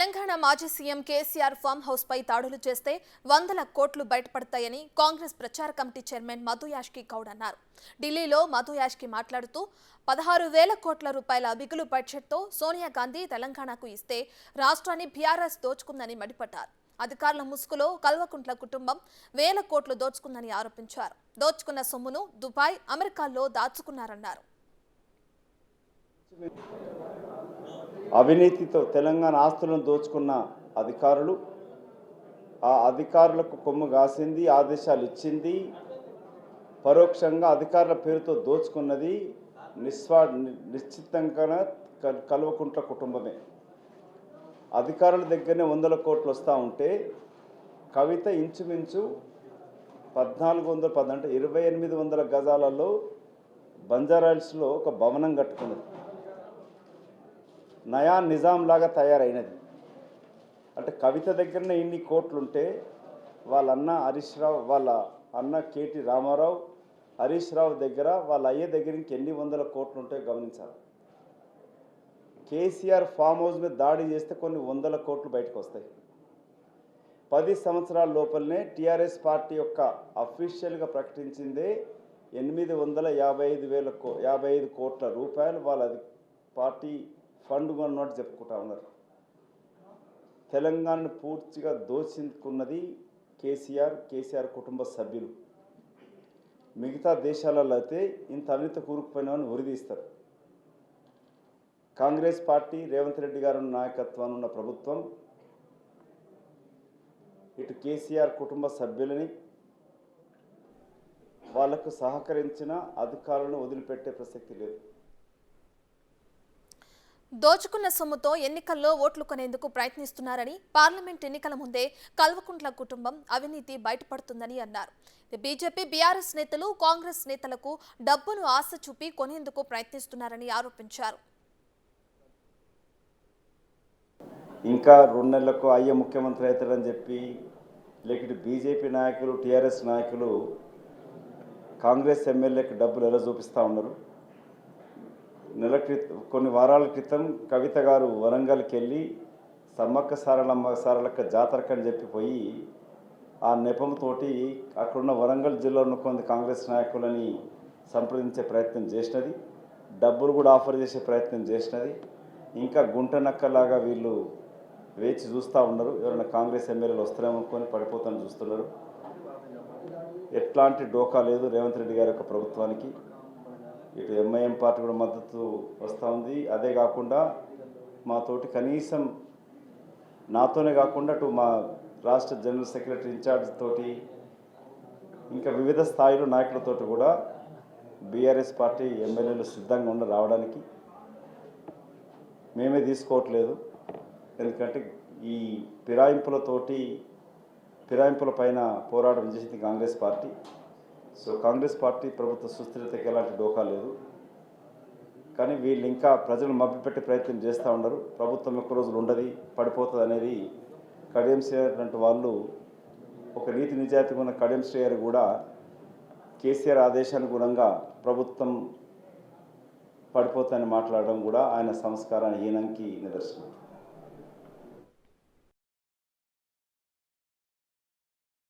తెలంగాణ మాజీ CM KCR farm house పై దాడులు చేస్తే వందల కోట్లు బయటపడతాయని కాంగ్రెస్ ప్రచార కమిటీ చైర్మన్ మధు యాష్కి గౌడ్ అన్నారు. ఢిల్లీలో మధు యాష్కి మాట్లాడుతూ 16,000 కోట్ల రూపాయల మిగులు బడ్జెట్తో సోనియా గాంధీ తెలంగాణకు ఇస్తే రాష్ట్రాన్ని బీఆర్ఎస్ దోచుకుందని మండిపడ్డారు. అధికారుల ముసుగులో కల్వకుంట్ల కుటుంబం వేల కోట్లు దోచుకుందని ఆరోపించారు. దోచుకున్న సొమ్మును దుబాయ్, అమెరికాలో దాచుకున్నారన్నారు. అవినీతితో తెలంగాణ ఆస్తులను దోచుకున్న అధికారులు, ఆ అధికారులకు కొమ్ము కాసింది, ఆదేశాలు ఇచ్చింది, పరోక్షంగా అధికారుల పేరుతో దోచుకున్నది నిశ్చితంగా కల్వకుంట్ల కుటుంబమే. అధికారుల దగ్గరనే వందల కోట్లు వస్తూ ఉంటే కవిత ఇంచుమించు 1400 అంటే 2800 గజాలలో బంజారాహిల్స్లో ఒక భవనం కట్టుకున్నది. నయా నిజాం లాగా తయారైనది. అంటే కవిత దగ్గరనే ఇన్ని కోట్లుంటే వాళ్ళ అన్న హరీష్ రావు, వాళ్ళ అన్న కేటీ రామారావు, హరీష్ రావు దగ్గర వాళ్ళ అయ్య దగ్గర ఇంకెన్ని వందల కోట్లు ఉంటాయో గమనించాలి. కేసీఆర్ ఫామ్ హౌస్ మీద దాడి చేస్తే కొన్ని వందల కోట్లు బయటకు వస్తాయి. 10 సంవత్సరాల లోపలనే టీఆర్ఎస్ పార్టీ యొక్క అఫీషియల్గా ప్రకటించిందే 855 కోట్ల రూపాయలు వాళ్ళ పార్టీ ఫండ్ కొన్నట్టు చెప్పుకుంటా ఉన్నారు. తెలంగాణను పూర్తిగా దోచుకున్నది కేసీఆర్ కుటుంబ సభ్యులు. మిగతా దేశాలలో అయితే ఇంత అవినీతి కూరుకుపోయినామని ఉరిదీస్తారు. కాంగ్రెస్ పార్టీ రేవంత్ రెడ్డి గారి నాయకత్వాన్ని ఉన్న ప్రభుత్వం ఇటు కేసీఆర్ కుటుంబ సభ్యులని, వాళ్లకు సహకరించిన అధికారులను వదిలిపెట్టే ప్రసక్తి లేదు. దోచుకున్న సొమ్ముతో ఎన్నికల్లో ఓట్లు కొనేందుకు ప్రయత్నిస్తున్నారని, పార్లమెంట్ ఎన్నికల ముందే కల్వకుంట్ల కుటుంబం అవినీతి బయటపడుతుందని అన్నారు. బీజేపీ, బీఆర్ఎస్ నేతలు కాంగ్రెస్ నేతలకు డబ్బును ఆశ చూపి కొనేందుకు ప్రయత్నిస్తున్నారని ఆరోపించారు. ఇంకా 2 నెలలకు అయ్యే ముఖ్యమంత్రి అవుతారని చెప్పి లేకపోతే బీజేపీ నాయకులు, టీఆర్ఎస్ నాయకులు కాంగ్రెస్ ఎమ్మెల్యేకి డబ్బులు ఎలా చూపిస్తూ ఉన్నారు. కొన్ని వారాల క్రితం కవిత గారు వరంగల్కి వెళ్ళి సమ్మక్క సారలక్క జాతరకు అని చెప్పిపోయి ఆ నెపంతోటి అక్కడున్న వరంగల్ జిల్లాలో ఉన్న కొంత కాంగ్రెస్ నాయకులని సంప్రదించే ప్రయత్నం చేసినది. డబ్బులు కూడా ఆఫర్ చేసే ప్రయత్నం చేసినది. ఇంకా గుంట నక్కలాగా వీళ్ళు వేచి చూస్తూ ఉన్నారు. ఎవరైనా కాంగ్రెస్ ఎమ్మెల్యేలు వస్తారేమనుకొని పడిపోతాను చూస్తున్నారు. ఎట్లాంటి డోకా లేదు రేవంత్ రెడ్డి గారి యొక్క ప్రభుత్వానికి. ఇటు ఎంఐఎం పార్టీ కూడా మద్దతు వస్తూ ఉంది. అదే కాకుండా మాతోటి కనీసం నాతోనే కాకుండా అటు మా రాష్ట్ర జనరల్ సెక్రటరీ ఇన్ఛార్జ్ తోటి ఇంకా వివిధ స్థాయిలో నాయకులతోటి కూడా బీఆర్ఎస్ పార్టీ ఎమ్మెల్యేలు సిద్ధంగా ఉన్న రావడానికి. మేమే తీసుకోవట్లేదు, ఎందుకంటే ఈ ఫిరాయింపుల పైన పోరాటం చేసింది Congress party. So Congress party ప్రభుత్వ సుస్థిరతకి ఎలాంటి డోకా లేదు. కానీ వీళ్ళు ఇంకా ప్రజలు మభ్యపెట్టే ప్రయత్నం చేస్తూ ఉన్నారు. ప్రభుత్వం ఎక్కువ రోజులు ఉండదు, పడిపోతుంది అనేది కడియం శ్రేయర్ లాంటి వాళ్ళు, ఒక నీతి నిజాయితీగా ఉన్న కడియం శ్రేయర్ కూడా కేసీఆర్ ఆదేశానుగుణంగా ప్రభుత్వం పడిపోతుందని మాట్లాడడం కూడా ఆయన సంస్కారాన్ని హీనంకి నిదర్శనం.